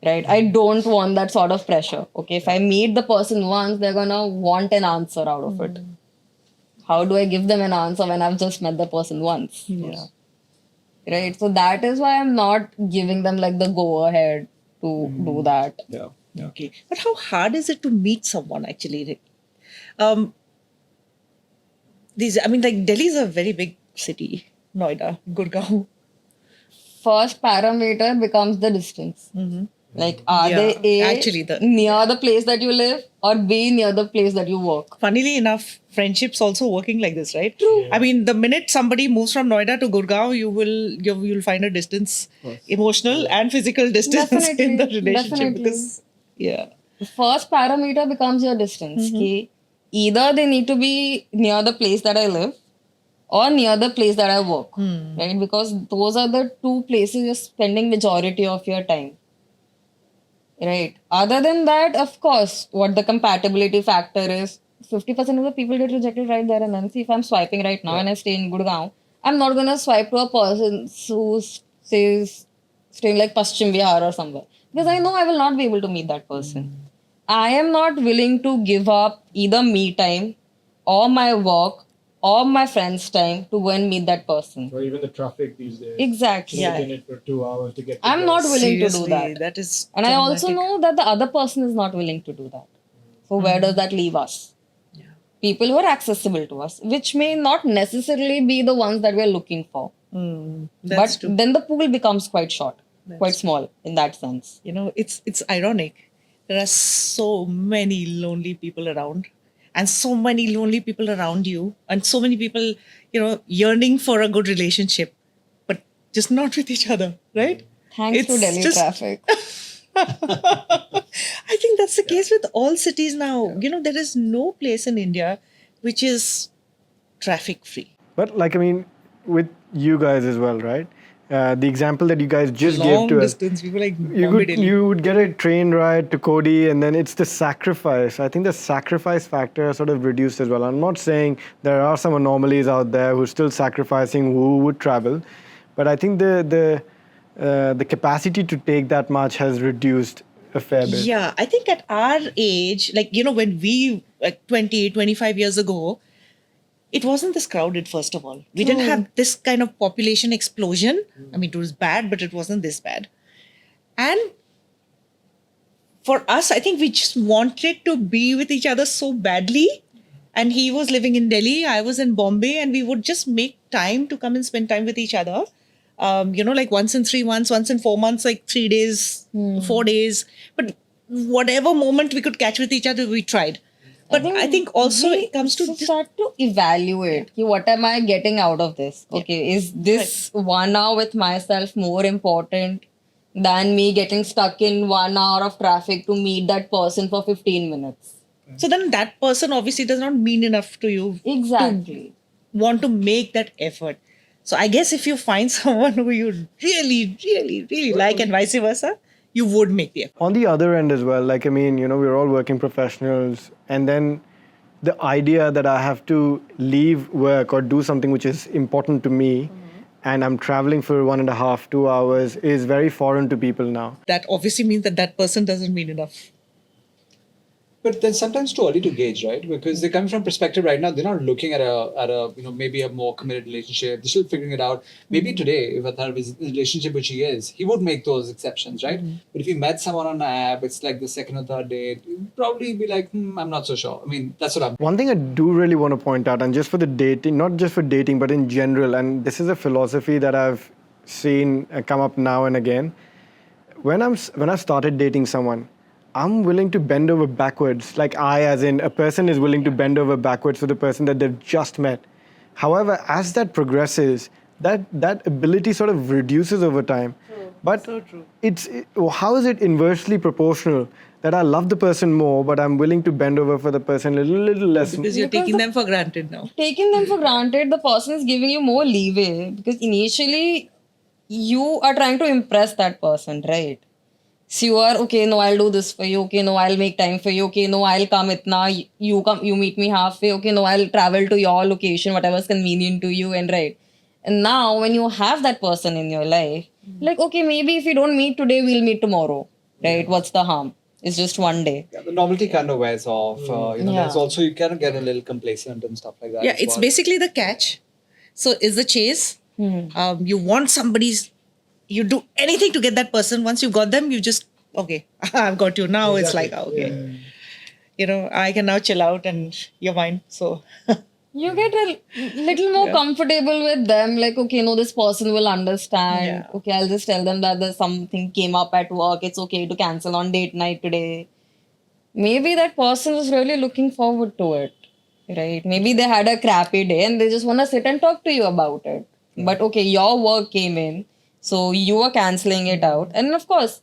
Right? I don't want that sort of pressure. Okay, if I meet the person once, they're gonna want an answer out of it. How do I give them an answer when I've just met the person once? Yeah. Right? So that is why I'm not giving them like the go ahead to do that. Yeah. Okay. But how hard is it to meet someone actually? Like Delhi is a very big city. Noida, Gurgaon. First parameter becomes the distance. Like, are Yeah, they actually near the place that you live or B near the place that you work? Funnily enough, friendships also working like this, right? True. I mean, the minute somebody moves from Noida to Gurgaon, you'll find a distance, emotional and physical distance in the Definitely, relationship. definitely. Because, yeah. The first parameter becomes your distance. कि either they need to be near the place that I live or near the place that I work. Right? Because those are the two places you're spending majority of your time. Right. Other than that, of course, what the compatibility factor is, 50% of the people get rejected right there and then. See, if I'm swiping right now and I stay in Gurgaon, I'm not going to swipe to a person who stays staying like Paschim Bihar or somewhere. Because I know I will not be able to meet that person. I am not willing to give up either me time or my work or my friends' time to go and meet that person. Or even the traffic these days. Exactly. Yeah. Sit in it for 2 hours to get. To I'm there. not willing to do Seriously, that. that is And I also traumatic. know that the other person is not willing to do that. So where does that leave us? People who are accessible to us, which may not necessarily be the ones that we're looking for. That's But true. then the pool becomes quite short, quite small in that sense. It's ironic. There are so many lonely people around, and so many lonely people around you, and so many people, yearning for a good relationship, but just not with each other, right? Thanks to It's Delhi just- traffic. I think that's the case with all cities now. There is no place in India which is traffic free. But with you guys as well, right? The example that you guys just Long gave to us. distance, people like You Bombay, would, Delhi. you would get a train ride to Cody, and then it's the sacrifice. I think the sacrifice factor is sort of reduced as well. I'm not saying there are some anomalies out there who're still sacrificing who would travel, but I think the capacity to take that much has reduced a fair bit. Yeah, I think at our age, when we, 20, 25 years ago, it wasn't this crowded, first of all. We didn't have this kind of population explosion. I mean, it was bad, but it wasn't this bad. And for us, I think we just wanted to be with each other so badly. And he was living in Delhi, I was in Bombay, and we would just make time to come and spend time with each other. Like once in 3 months, once in 4 months, like 3 days, 4 days. But whatever moment we could catch with each other, we tried. But I think also we it comes to start to evaluate ki what am I getting out of this? Okay, is this 1 hour with myself more important than me getting stuck in 1 hour of traffic to meet that person for 15 minutes? so then that person obviously does not mean enough to you Exactly. want to make that effort. So I guess if you find someone who you really, really, really like and vice versa, you would make the effort. On the other end as well, like, I mean, we're all working professionals, and then the idea that I have to leave work or do something which is important to me, and I'm traveling for 1.5, 2 hours is very foreign to people now. That obviously means that that person doesn't mean enough. But then sometimes too early to gauge, right? Because they're coming from perspective right now. They're not looking at a maybe a more committed relationship. They're still figuring it out. Maybe today, if Athar is in a relationship which he is, he would make those exceptions, right? But if he met someone on an app, it's like the second or third date, he'd probably be like, I'm not so sure. I mean, that's what I'm. One thing I do really want to point out, and just for the dating, not just for dating, but in general, and this is a philosophy that I've seen come up now and again. When I started dating someone, I'm willing to bend over backwards. Like as in a person is willing to bend over backwards for the person that they've just met. However, as that progresses, that ability sort of reduces over time. But So true. How is it inversely proportional that I love the person more, but I'm willing to bend over for the person a little less? Because you're taking them for granted now. Taking them for granted, the person is giving you more leeway because initially you are trying to impress that person, right? So you are, okay, no, I'll do this for you. Okay, no, I'll make time for you. Okay, no, I'll come itna. You come, you meet me halfway. Okay, no, I'll travel to your location, whatever's convenient to you. And right. And now when you have that person in your life, like, okay, maybe if we don't meet today, we'll meet tomorrow. Right? What's the harm? It's just one day. Yeah, the novelty kind of wears off. Yeah. There's also, you kind of get a little complacent and stuff like that. Yeah, as it's well. basically the catch. So is the chase. You want somebody's, you do anything to get that person. Once you got them, you just, okay, I've got you. Now it's like, okay, I can now chill out and you're mine. So You get a little more comfortable with them. Like, okay, no, this person will understand. Yeah. Okay, I'll just tell them that there's something came up at work. It's okay to cancel on date night today. Maybe that person is really looking forward to it, right? Maybe they had a crappy day and they just want to sit and talk to you about it. But okay, your work came in, so you are canceling it out. And of course,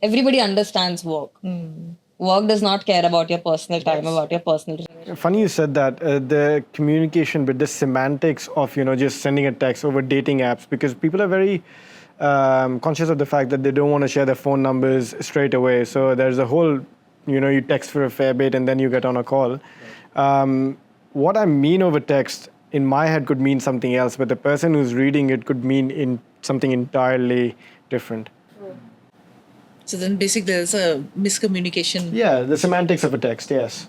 everybody understands work. Work does not care about your personal time, about your personal relationship. Funny you said that, the communication, but the semantics of, just sending a text over dating apps, because people are very conscious of the fact that they don't want to share their phone numbers straight away. So there's a whole, you text for a fair bit and then you get on a call. What I mean over text in my head could mean something else, but the person who's reading it could mean in something entirely different. So then basically there's a miscommunication. Yeah, the semantics of a text, yes.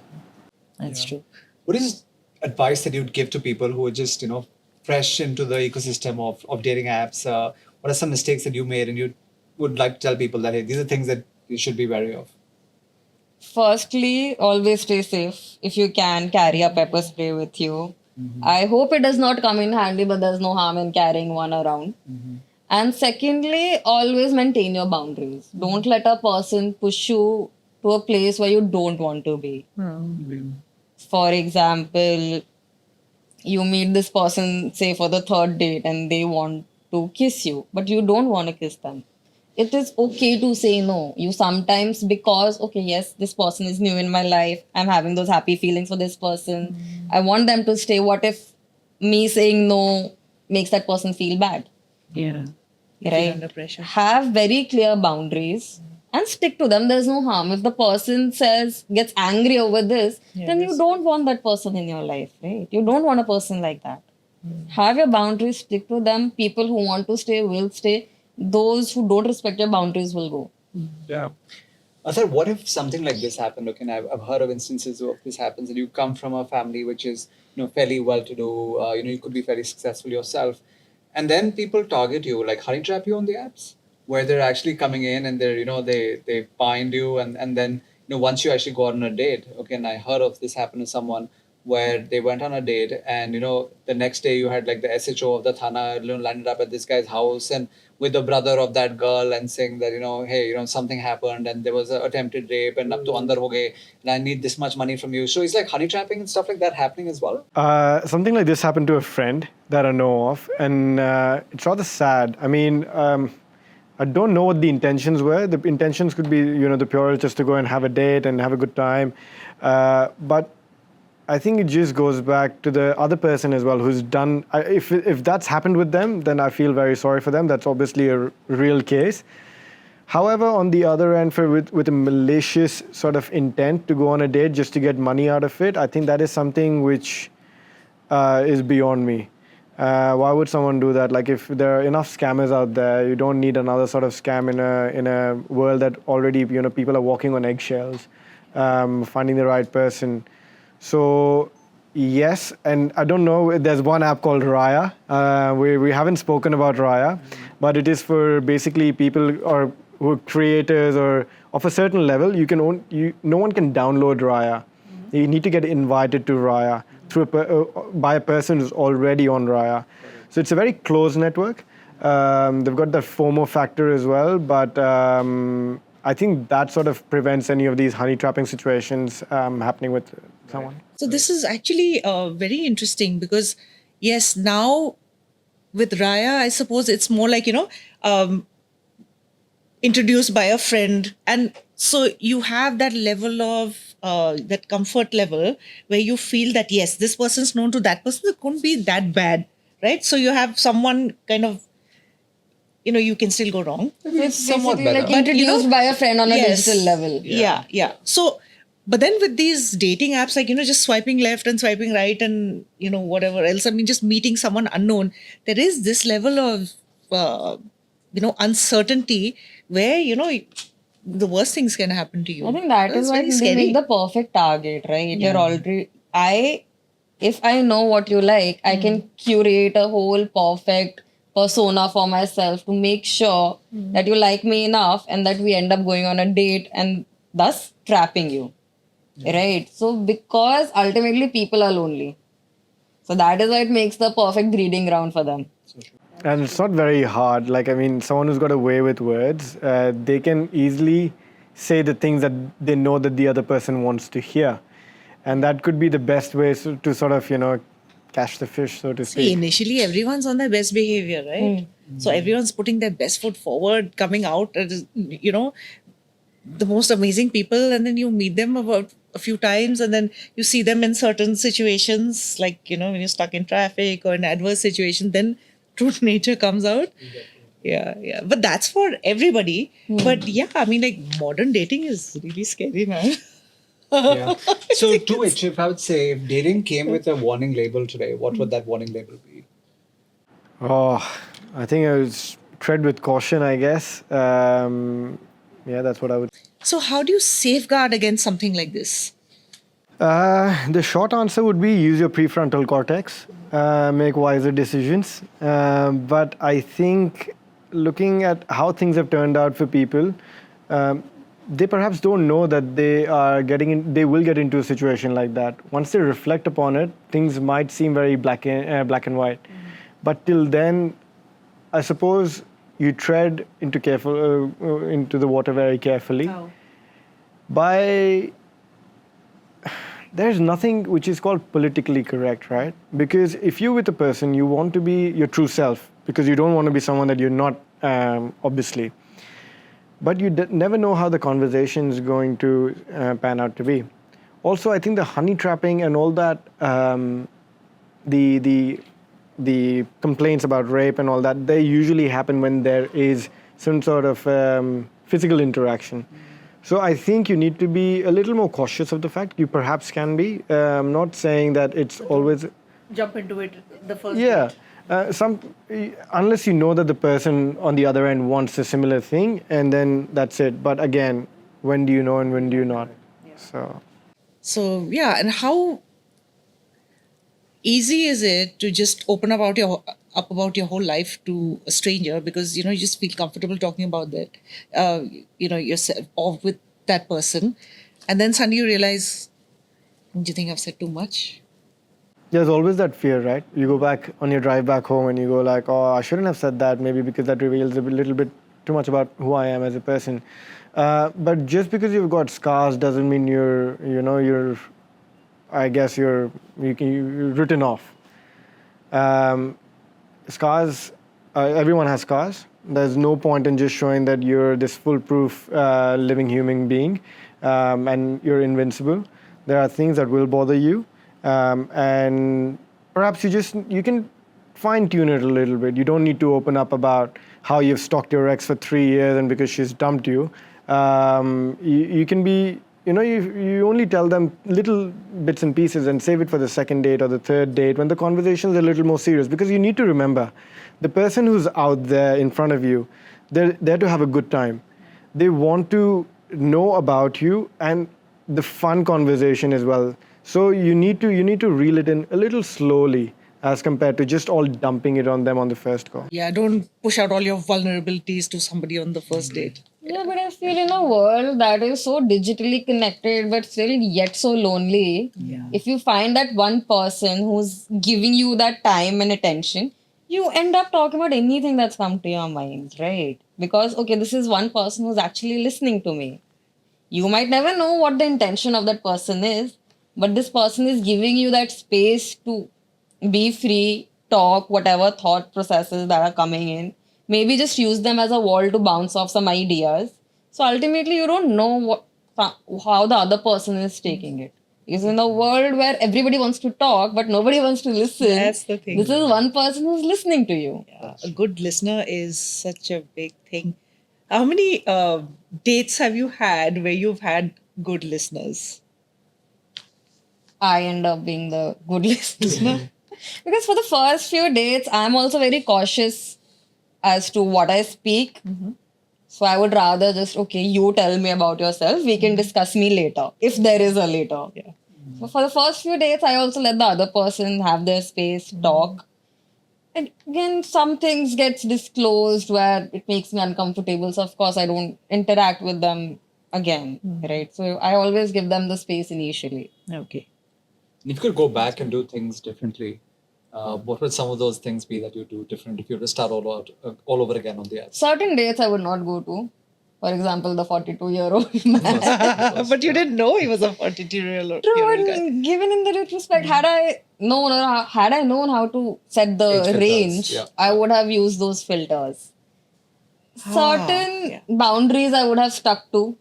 That's true. What is advice that you'd give to people who are just, fresh into the ecosystem of dating apps? What are some mistakes that you made and you would like to tell people that, hey, these are things that you should be wary of? Firstly, always stay safe. If you can, carry a pepper spray with you. I hope it does not come in handy, but there's no harm in carrying one around. And secondly, always maintain your boundaries. Don't let a person push you to a place where you don't want to be. For example, you meet this person, say, for the third date and they want to kiss you, but you don't want to kiss them. It is okay to say no. You sometimes, because, okay, yes, this person is new in my life. I'm having those happy feelings for this person. I want them to stay. What if me saying no makes that person feel bad? Yeah. Right? Under pressure. Have very clear boundaries and stick to them. There's no harm. If the person gets angry over this, then you don't want that person in your life, right? You don't want a person like that. Have your boundaries, stick to them. People who want to stay will stay. Those who don't respect your boundaries will go. Yeah. Athar, what if something like this happened? Okay, and I've heard of instances of this happens, and you come from a family which is, fairly well-to-do. You could be fairly successful yourself, and then people target you, like honey trap you on the apps. where they're actually coming in and they're, they find you, and then, once you actually go on a date, okay, and I heard of this happen to someone where they went on a date, and the next day you had like the SHO of the Thana, landed up at this guy's house and with the brother of that girl, and saying that, hey, something happened and there was an attempted rape and up to andar ho gaye, and I need this much money from you. So it's like honey trapping and stuff like that happening as well. Something like this happened to a friend that I know of, and it's rather sad. I mean, I don't know what the intentions were. The intentions could be, the pure, just to go and have a date and have a good time. But I think it just goes back to the other person as well who's done. If that's happened with them, then I feel very sorry for them. That's obviously a real case. However, on the other end, with a malicious sort of intent to go on a date just to get money out of it, I think that is something which is beyond me. Why would someone do that? Like, if there are enough scammers out there, you don't need another sort of scam in a world that already, people are walking on eggshells, finding the right person. So, yes, and I don't know, there's one app called Raya. We haven't spoken about Raya, but it is for basically people or who are creators or of a certain level. No one can download Raya. You need to get invited to Raya by a person who's already on Raya. So it's a very closed network. They've got the FOMO factor as well, but I think that sort of prevents any of these honey trapping situations happening with someone. So this is actually very interesting because, yes, now with Raya, I suppose it's more like, introduced by a friend. And so you have that level of, that comfort level where you feel that, yes, this person's known to that person, it couldn't be that bad, right? So you have someone kind of, you can still go wrong. It's somewhat Basically, better. like introduced by a friend on a Yes. digital level. Yeah. So, but then with these dating apps, like, just swiping left and swiping right and, whatever else, I mean, just meeting someone unknown, there is this level of, uncertainty where, the worst things can happen to you. I think that That's is why very they scary. make the perfect target, right? You're already. If I know what you like, I can curate a whole perfect persona for myself to make sure that you like me enough and that we end up going on a date and thus trapping you. Right? So, because ultimately people are lonely. So, that is why it makes the perfect breeding ground for them. And it's not very hard. Like, I mean, someone who's got a way with words, they can easily say the things that they know that the other person wants to hear. And that could be the best way to sort of, catch the fish, so to See, speak. initially everyone's on their best behavior, right? So everyone's putting their best foot forward, coming out, as, the most amazing people, and then you meet them about a few times, and then you see them in certain situations, like, when you're stuck in traffic or in adverse situation, then true nature comes out. Yeah. But that's for everybody. But yeah, I mean, like, modern dating is really scary, man. Yeah. So to it, if I would say, if dating came with a warning label today, what would that warning label be? Oh, I think I would tread with caution, I guess. Yeah, that's what I would. So how do you safeguard against something like this? The short answer would be use your prefrontal cortex, make wiser decisions. But I think looking at how things have turned out for people, they perhaps don't know that they will get into a situation like that. Into they reflect upon it, things might seem very black and white. But till then, I suppose you tread into the water very carefully. How? There's nothing which is called politically correct, right? Because if you're with a person, you want to be your true self, because you don't want to be someone that you're not, obviously. But you never know how the conversation is going to pan out to be. Also, I think the honey trapping and all that, the complaints about rape and all that, they usually happen when there is some sort of physical interaction. So I think you need to be a little more cautious of the fact. You perhaps can be. I'm not saying that it's always. Jump into it the first Yeah. Unless you know that the person on the other end wants a similar thing, and then that's it. But again, when do you know and when do you not? So yeah, and how easy is it to just open about up about your whole life to a stranger because, you just feel comfortable talking about that, yourself or with that person. And then suddenly you realize, do you think I've said too much? There's always that fear, right? You go back on your drive back home and you go like, oh, I shouldn't have said that, maybe because that reveals a little bit too much about who I am as a person. But just because you've got scars doesn't mean you're written off. Scars, everyone has scars. There's no point in just showing that you're this foolproof living human being and you're invincible. There are things that will bother you, and perhaps you can fine tune it a little bit. You don't need to open up about how you've stalked your ex for 3 years and because she's dumped you. You can be, you only tell them little bits and pieces and save it for the second date or the third date when the conversation is a little more serious. Because you need to remember, the person who's out there in front of you, they're there to have a good time. They want to know about you and the fun conversation as well. So you need to reel it in a little slowly as compared to just all dumping it on them on the first call. Yeah, don't push out all your vulnerabilities to somebody on the first date. Yeah, but I feel in a world that is so digitally connected but still yet so lonely, if you find that one person who's giving you that time and attention, you end up talking about anything that's come to your mind, right? Because, okay, this is one person who's actually listening to me. You might never know what the intention of that person is, but this person is giving you that space to be free, talk, whatever thought processes that are coming in. Maybe just use them as a wall to bounce off some ideas. So ultimately, you don't know how the other person is taking it. Because in a world where everybody wants to talk, but nobody wants to listen, That's the thing. this is one person who's listening to you. A good listener is such a big thing. How many dates have you had where you've had good listeners? I end up being the good listener. Because for the first few dates, I'm also very cautious as to what I speak. So I would rather just, okay, you tell me about yourself. We can discuss me later, if there is a later. Yeah. So for the first few dates, I also let the other person have their space, talk. And again, some things gets disclosed where it makes me uncomfortable. So of course, I don't interact with them again, right? So I always give them the space initially. Okay. And if you could go back and do things differently, what would some of those things be that you do different if you were to start all over again on the apps? Certain dates I would not go to. For example, the 42-year-old man. But you didn't know he was a 42-year-old True, guy. and given in the retrospect, had I known how to set the Age filters, range, yeah. I would have used those filters. Certain yeah. boundaries I would have stuck to.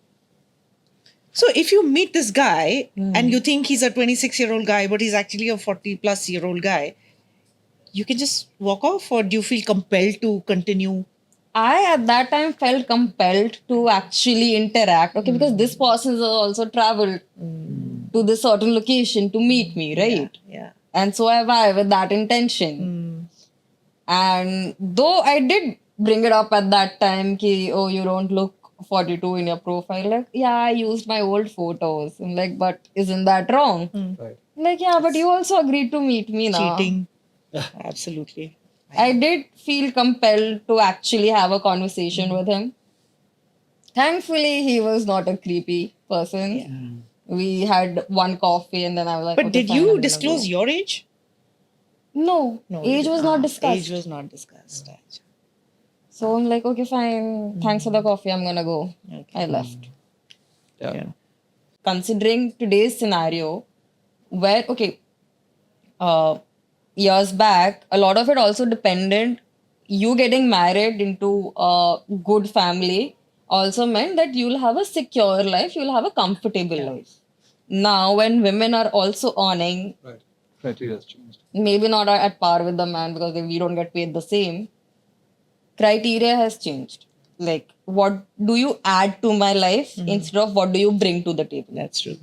So if you meet this guy and you think he's a 26-year-old guy, but he's actually a 40-plus-year-old guy, you can just walk off, or do you feel compelled to continue? I at that time felt compelled to actually interact. Okay, because this person has also traveled to this certain location to meet me, right? Yeah. And so have I with that intention. And though I did bring it up at that time, ki, oh, you don't look 42 in your profile. Like, yeah, I used my old photos. I'm like, but isn't that wrong? Right. Like, yeah, but you also agreed to meet me now. Cheating. Absolutely. I did feel compelled to actually have a conversation with him. Thankfully, he was not a creepy person. We had one coffee and then I was like, But okay, did fine, I'm you gonna disclose go. your age? No, you age was didn't. not discussed. Age was not discussed. So I'm like, okay, fine. Thanks for the coffee. I'm gonna go. Okay. I left. Yeah. Considering today's scenario, where, okay, years back, a lot of it also depended. You getting married into a good family also meant that you'll have a secure life, you'll have a comfortable life. Now, when women are also earning, Right. Criteria has changed. maybe not at par with the man because we don't get paid the same, criteria has changed. Like, what do you add to my life instead of what do you bring to the table? That's true.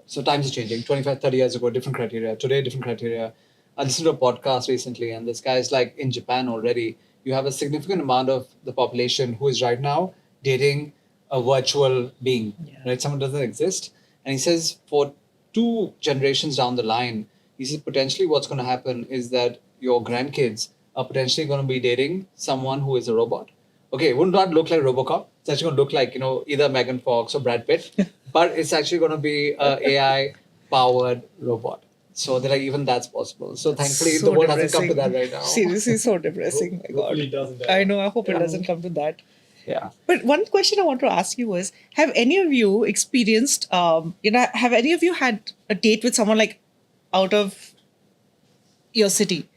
So times are changing. 25, 30 years ago, different criteria. Today, different criteria. I listened to a podcast recently, and this guy's like, in Japan already, you have a significant amount of the population who is right now dating a virtual being, right? Someone doesn't exist. And he says for 2 generations down the line, he says potentially what's going to happen is that your grandkids potentially going to be dating someone who is a robot. Okay, it would not look like Robocop. It's actually going to look like, either Megan Fox or Brad Pitt, but it's actually going to be a AI powered robot. So they're like, even that's possible. So thankfully, So the world hasn't come to depressing. that right now. Seriously, so depressing. My God. Hopefully it doesn't. I know. I hope it doesn't come to that. Yeah. But one question I want to ask you was: have any of you experienced? Have any of you had a date with someone like out of your city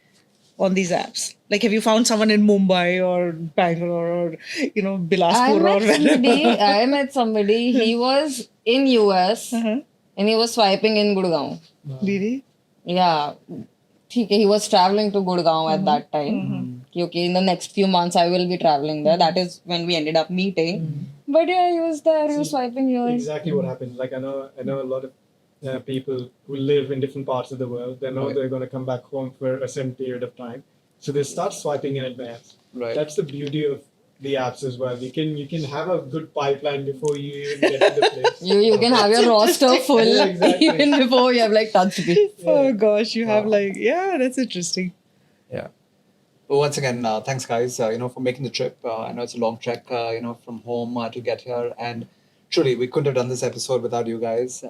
on these apps? Like, have you found someone in Mumbai or Bangalore or Bilaspur or wherever? I met somebody. He was in US Uh-huh. and he was swiping in Gurgaon. Really? Yeah. ठीक है, he was traveling to Gurgaon at that time. Okay, in the next few months I will be traveling there. That is when we ended up meeting. But yeah, he was there. He was swiping yours. Exactly what happened. Like I know a lot of people who live in different parts of the world. They know Right. they're going to come back home for a certain period of time, so they start swiping in advance. Right. That's the beauty of the apps as well. You can have a good pipeline before you even get to the place. You can have your roster full Yeah, exactly. even before you have like touched me. Oh gosh, you have that's interesting. Yeah. Well, once again, thanks guys, for making the trip. I know it's a long trek, from home to get here, and truly we couldn't have done this episode without you guys.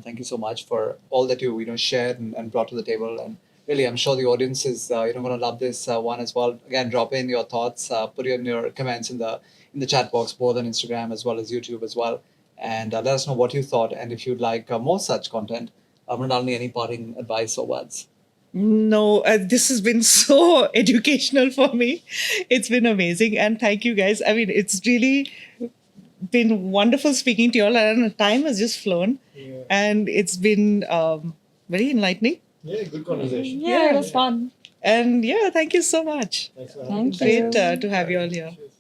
Thank you so much for all that you shared and brought to the table. And really, I'm sure the audience is going to love this one as well. Again, drop in your thoughts, put in your comments in the chat box, both on Instagram as well as YouTube as well, and let us know what you thought and if you'd like more such content. Mrinalini, any parting advice or words? No, this has been so educational for me. It's been amazing. And thank you guys. I mean, it's really been wonderful speaking to you all. And time has just flown. Yeah. And it's been very enlightening. Yeah, good conversation. Yeah, it was fun. And thank you so much. Thanks for Thank having me. you. Great to have you all here. Cheers.